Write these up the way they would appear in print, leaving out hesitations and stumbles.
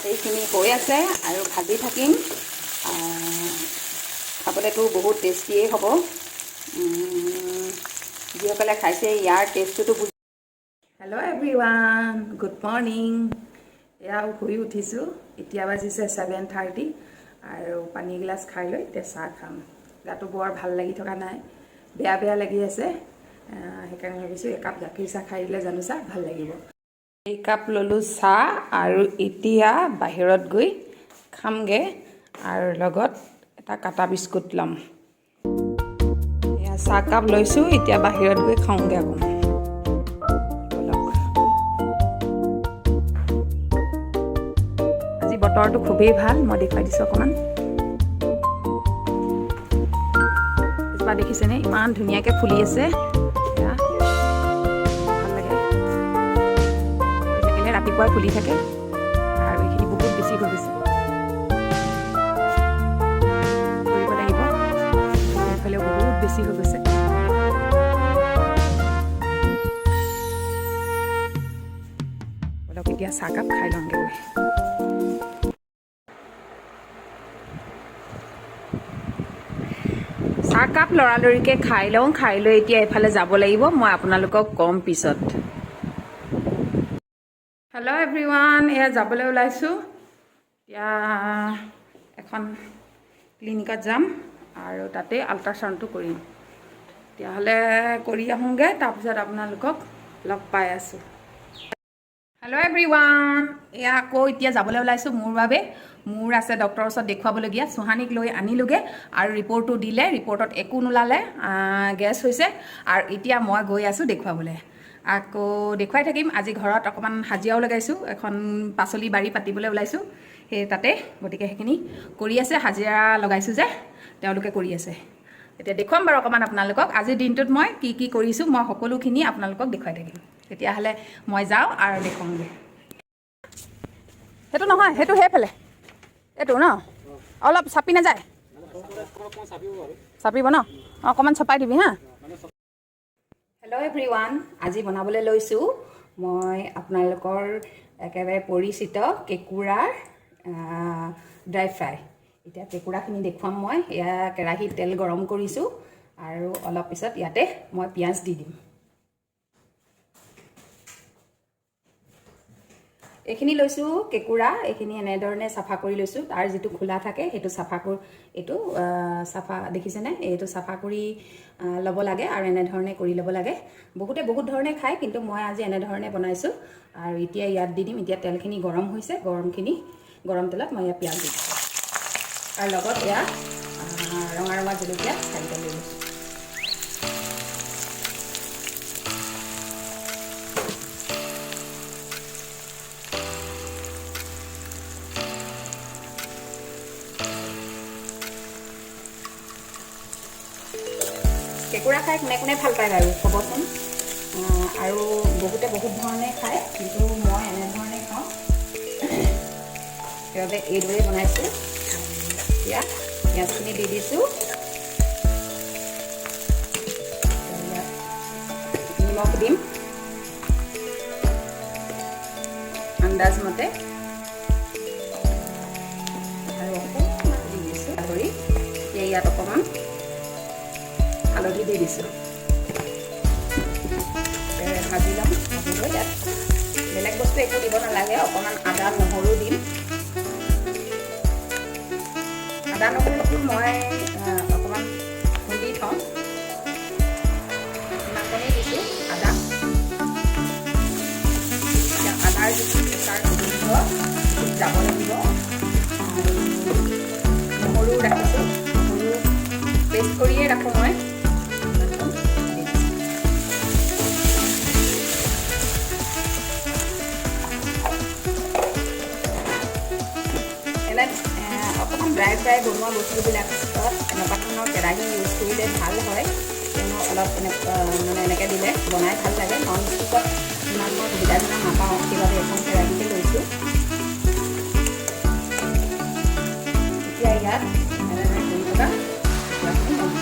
এইখিনি হৈ আছে আৰু ভাজি থাকিম। খাবলৈতো বহুত টেষ্টিয়ে হ'ব। যিসকলে খাইছে ইয়াৰ টেষ্টটো বুজি। Hello' everyone, good morning. এয়া শুই উঠিছোঁ, এতিয়া বাজিছে 7:30 আৰু পানী এগিলাচ খাই লৈ এতিয়া চাহ খাম। গাটো বৰ ভাল লাগি থকা নাই, বেয়া বেয়া লাগি আছে। সেইকাৰণে ভাবিছোঁ একাপ গাখীৰ চাহ খাই দিলে জানো চাহ ভাল লাগিব। একাপ ল'লোঁ চাহ আৰু এতিয়া বাহিৰত গৈ খামগৈ আৰু লগত এটা কাটা বিস্কুট ল'ম। এয়া চাহকাপ লৈছোঁ, এতিয়া বাহিৰত গৈ খাওঁগৈ অকণমান। আজি বতৰটো খুবেই ভাল, মই দেখুৱাই দিছোঁ অকণমান। এজোপা দেখিছেনে ইমান ধুনীয়াকৈ ফুলি আছে। ভাল লাগে, থাকিলে ৰাতিপুৱাই ফুলি থাকে আৰু এইখিনি বহুত বেছি হৈ গৈছে। কৰিব লাগিব, এইফালেও বহুত বেছি হৈ গৈছে। অলপ এতিয়া চাহকাপ খাই লওঁগৈ। চাহকাপ লৰালৰিকৈ খাই লওঁ, খাই লৈ এতিয়া এফালে যাব লাগিব। মই আপোনালোকক ক'ম পিছত। হেল্ল' এভৰিৱান, এয়া যাবলৈ ওলাইছোঁ। এতিয়া এখন ক্লিনিকত যাম আৰু তাতে আল্ট্ৰাচাউণ্ডটো কৰিম। তেতিয়াহ'লে কৰি আহোঁগৈ, তাৰপিছত আপোনালোকক লগ পাই আছোঁ। হেল্ল' এভৰিৱান, এয়া আকৌ এতিয়া যাবলৈ ওলাইছোঁ। মোৰ আছে ডক্টৰৰ ওচৰত দেখুৱাবলগীয়া। চুহানীক লৈ আনিলোগৈ আৰু ৰিপৰ্টটো দিলে, ৰিপৰ্টত একো নোলালে, গেছ হৈছে। আৰু এতিয়া মই গৈ আছোঁ দেখুৱাবলৈ। আকৌ দেখুৱাই থাকিম। আজি ঘৰত অকণমান হাজিৰাও লগাইছোঁ, এখন পাচলি বাৰী পাতিবলৈ ওলাইছোঁ সেই তাতে, গতিকে সেইখিনি কৰি আছে। হাজিৰা লগাইছোঁ যে তেওঁলোকে কৰি আছে। এতিয়া দেখুৱাম বাৰু অকণমান আপোনালোকক। আজিৰ দিনটোত মই কি কি কৰিছোঁ মই সকলোখিনি আপোনালোকক দেখুৱাই থাকিম। তেতিয়াহ'লে মই যাওঁ আৰু দেখুৱাওঁগৈ। সেইটো নহয়, সেইটো সেইফালে, এইটো ন অলপ চাপি নাযায়, চাপিব ন, অকণমান চপাই দিবি হা। হেল্ল' এভৰিৱান, আজি বনাবলৈ লৈছোঁ মই আপোনালোকৰ একেবাৰে পৰিচিত কেঁকুৰাৰ ড্ৰাই ফ্ৰাই। এতিয়া কেঁকুৰাখিনি দেখুৱাম মই। এয়া কেৰাহীত তেল গৰম কৰিছোঁ আৰু অলপ পিছত ইয়াতে মই পিঁয়াজ দি দিম। এইখিনি লৈছোঁ কেঁকুৰা, এইখিনি এনেধৰণে চাফা কৰি লৈছোঁ। তাৰ যিটো খোলা থাকে সেইটো চাফা কৰি, এইটো চাফা দেখিছেনে, এইটো চাফা কৰি ল'ব লাগে আৰু এনেধৰণে কৰি ল'ব লাগে। বহুতে বহুত ধৰণে খায়, কিন্তু মই আজি এনেধৰণে বনাইছোঁ। আৰু এতিয়া ইয়াত দি দিম। এতিয়া তেলখিনি গৰম হৈছে, গৰম তেলত মই ইয়াত পিঁয়াজ দি দিছোঁ আৰু লগত এয়া ৰঙা ৰঙা জলকীয়া 4টা লৈ লৈছোঁ। কেঁকুৰা খাই কোনে কোনে ভাল পায় বাৰু ক'বচোন। আৰু বহুতে বহুত ধৰণে খায়, কিন্তু মই এনেধৰণে খাওঁ। সেইবাবে এইদৰে বনাইছোঁ। এতিয়া পিঁয়াজখিনি দি দিছোঁ। নিমখ দিম আন্দাজ মতে আৰু অকণমান দি দিছোঁ ধৰি। এতিয়া ইয়াত অকণমান হালধি দি দিছোঁ। ভাজি ল'ম, ভাজি লৈ ইয়াত বেলেগ বস্তু একো দিব নালাগে। অকণমান আদা নহৰু দিম। আদা নহৰুটো মই অকণমান খুন্দি থওঁ, সিমানকণেই দিছোঁ আদা। এতিয়া আদাৰ যিটো কেঁচাৰ গোন্ধ যাব লাগিব। নহৰু ৰাখিছোঁ, নহৰু পেষ্ট কৰিয়ে ৰাখোঁ মই। অকণমান ড্ৰাই ফ্ৰাই বনোৱা বস্তুবিলাক এনেকুৱা ধৰণৰ কেৰাহী ইউজ কৰিলে ভাল হয়। কিয়নো অলপ এনেকৈ দিলে বনাই ভাল লাগে। নন ষ্টিকত ইমান মই সুবিধাজনক নাপাওঁ, সেইবাবে এখন কেৰাহীতে লৈছোঁ। এতিয়া ইয়াত এনেদৰে কৰি থকা কুকুৰাখিনি লওঁ।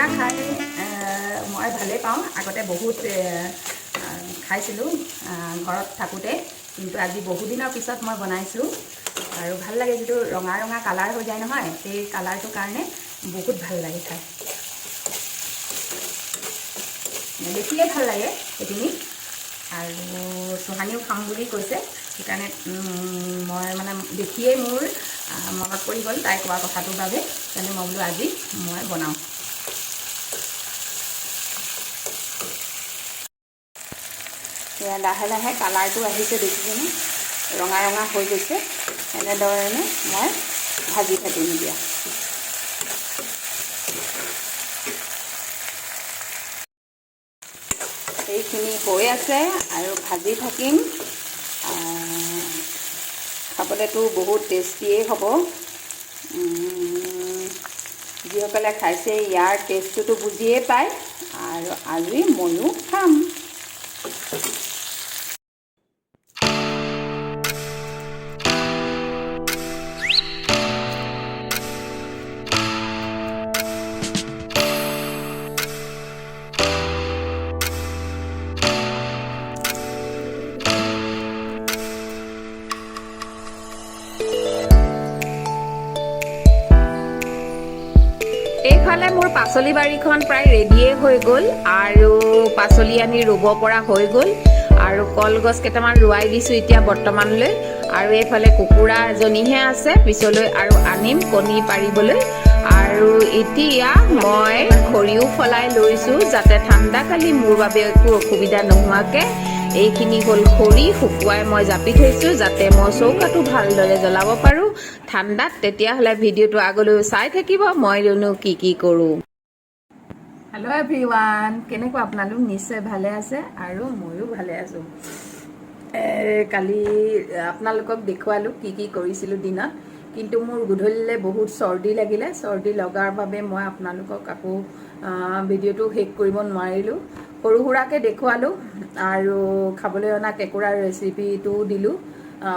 কোমোৰা খাই মই ভালেই পাওঁ। আগতে বহুত খাইছিলোঁ ঘৰত থাকোঁতে, কিন্তু আজি বহুদিনৰ পিছত মই বনাইছোঁ আৰু ভাল লাগে। যিটো ৰঙা ৰঙা কালাৰ হৈ যায় নহয়, সেই কালাৰটোৰ কাৰণে বহুত ভাল লাগে খাই, দেখিয়ে ভাল লাগে সেইখিনি। আৰু চুহানীও খাম বুলি কৈছে, সেইকাৰণে মই মানে দেখিয়েই মোৰ মনত পৰি গ'ল তাই কোৱা কথাটোৰ বাবে, সেইকাৰণে মই বোলো আজি মই বনাওঁ। এয়া লাহে লাহে কালাৰটো আহিছে, দেখিছেনে? ৰঙা ৰঙা হৈ গৈছে। এনেধৰণে মই ভাজি থাকিম এতিয়া। এইখিনি হৈ আছে আৰু ভাজি থাকিম। খাবলৈতো বহুত টেষ্টিয়ে হ'ব। যিসকলে খাইছে ইয়াৰ টেষ্টটোতো বুজিয়ে পায়, আৰু আজি ময়ো খাম। এইফালে মোৰ পাচলি বাৰীখন প্ৰায় ৰেডিয়ে হৈ গ'ল, আৰু পাচলি আনি ৰুব পৰা হৈ গ'ল, আৰু কলগছ কেইটামান ৰুৱাই দিছোঁ এতিয়া বৰ্তমানলৈ। আৰু এইফালে কুকুৰা এজনীহে আছে, পিছলৈ আৰু আনিম কণী পাৰিবলৈ। আৰু এতিয়া মই খৰিও ফলাই লৈছোঁ, যাতে ঠাণ্ডা কালি মোৰ বাবে একো অসুবিধা নোহোৱাকৈ। এইখিনি হ'ল খৰি, শুকুৱাই মই জাপি থৈছোঁ, যাতে মই চৌকাটো ভালদৰে জ্বলাব পাৰোঁ ঠাণ্ডাত। তেতিয়াহ'লে ভিডিঅ'টো আগলৈ চাই থাকিব, মইনো কি কৰোঁ। হেল্ল' এভৰিৱান, কেনেকুৱা আপোনালোক? নিশ্চয় ভালে আছে, আৰু ময়ো ভালে আছোঁ। কালি আপোনালোকক দেখুৱালোঁ কি কৰিছিলোঁ দিনত, কিন্তু মোৰ গধূলিলৈ বহুত চৰ্দি লাগিলে। চৰ্দি লগাৰ বাবে মই আপোনালোকক আকৌ ভিডিঅ'টো শেষ কৰিব নোৱাৰিলোঁ। সৰু সুৰাকৈ দেখুৱালোঁ, আৰু খাবলৈ অনা কেঁকুৰাৰ ৰেচিপিটোও দিলোঁ।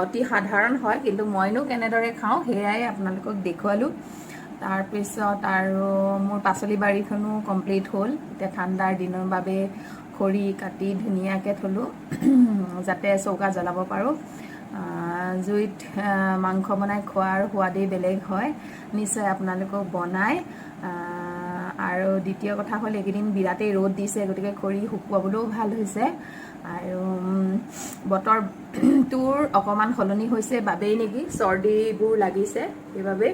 অতি সাধাৰণ হয়, কিন্তু মইনো কেনেদৰে খাওঁ সেয়াই আপোনালোকক দেখুৱালোঁ। তাৰপিছত আৰু মোৰ পাচলি বাৰীখনো কমপ্লিট হ'ল। এতিয়া ঠাণ্ডাৰ দিনৰ বাবে খৰি কাটি ধুনীয়াকৈ থলোঁ, যাতে চৌকা জ্বলাব পাৰোঁ। জুইত মাংস বনাই খোৱাৰ সোৱাদেই বেলেগ হয়, নিশ্চয় আপোনালোকেও বনাই। আৰু দ্বিতীয় কথা হ'ল, এইকেইদিন বিৰাটেই ৰ'দ দিছে, গতিকে খৰি শুকুৱাবলৈও ভাল হৈছে। আৰু বতৰটোৰ অকণমান সলনি হৈছে বাবেই নেকি চৰ্দিবোৰ লাগিছে, সেইবাবে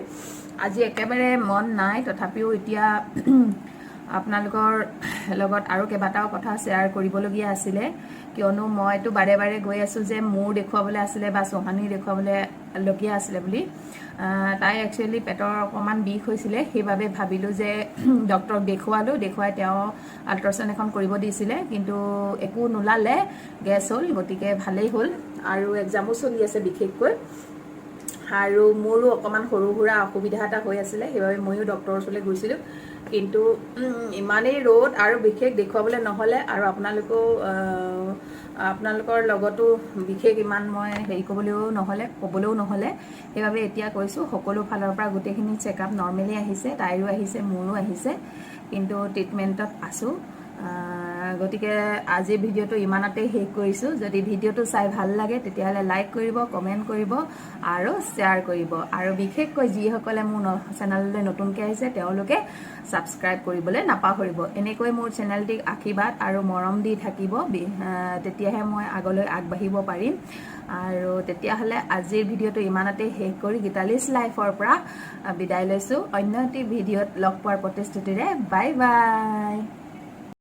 আজি একেবাৰে মন নাই। তথাপিও এতিয়া আপোনালোকৰ লগত আৰু কেইবাটাও কথা শ্বেয়াৰ কৰিবলগীয়া আছিলে, কিয়নো মইতো বাৰে বাৰে গৈ আছোঁ যে মোৰ দেখুৱাবলৈ আছিলে বা চৌহানী দেখুৱাবলৈলগীয়া আছিলে বুলি। তাই একচুৱেলি পেটৰ অকণমান বিষ হৈছিলে, সেইবাবে ভাবিলোঁ যে ডক্টৰক দেখুৱাই তেওঁ আল্ট্ৰাচাউণ্ড এখন কৰিব দিছিলে, কিন্তু একো নোলালে, গেছ হ'ল, গতিকে ভালেই হ'ল। আৰু এক্সামো চলি আছে বিশেষকৈ, আৰু মোৰো অকণমান সৰু সুৰা অসুবিধা এটা হৈ আছিলে, সেইবাবে ময়ো ডক্টৰৰ ওচৰলৈ গৈছিলোঁ। কিন্তু ইমানেই ৰ'দ আৰু বিশেষ দেখুৱাবলৈ নহ'লে, আৰু আপোনালোকৰ লগতো বিশেষ ইমান মই হেৰি ক'বলৈও নহ'লে, সেইবাবে এতিয়া কৈছোঁ সকলো ফালৰ পৰা গোটেইখিনি চেকআপ নৰ্মেলি আহিছে, তাইৰো আহিছে, মোৰো আহিছে, কিন্তু ট্ৰিটমেণ্টত আছোঁ। গতিকে আজিৰ ভিডিঅ'টো ইমানতেই শেষ কৰিছোঁ। যদি ভিডিঅ'টো চাই ভাল লাগে তেতিয়াহ'লে লাইক কৰিব, কমেণ্ট কৰিব আৰু শ্বেয়াৰ কৰিব, আৰু বিশেষকৈ যিসকলে মোৰ চেনেললৈ নতুনকৈ আহিছে তেওঁলোকে ছাবস্ক্ৰাইব কৰিবলৈ নাপাহৰিব। এনেকৈ মোৰ চেনেলটিক আশীৰ্বাদ আৰু মৰম দি থাকিব, তেতিয়াহে মই আগলৈ আগবাঢ়িব পাৰিম। আৰু তেতিয়াহ'লে আজিৰ ভিডিঅ'টো ইমানতেই শেষ কৰি গীতালিছ লাইফৰ পৰা বিদায় লৈছোঁ। অন্য এটি ভিডিঅ'ত লগ পোৱাৰ প্ৰতিশ্ৰুতিৰে বাই বাই।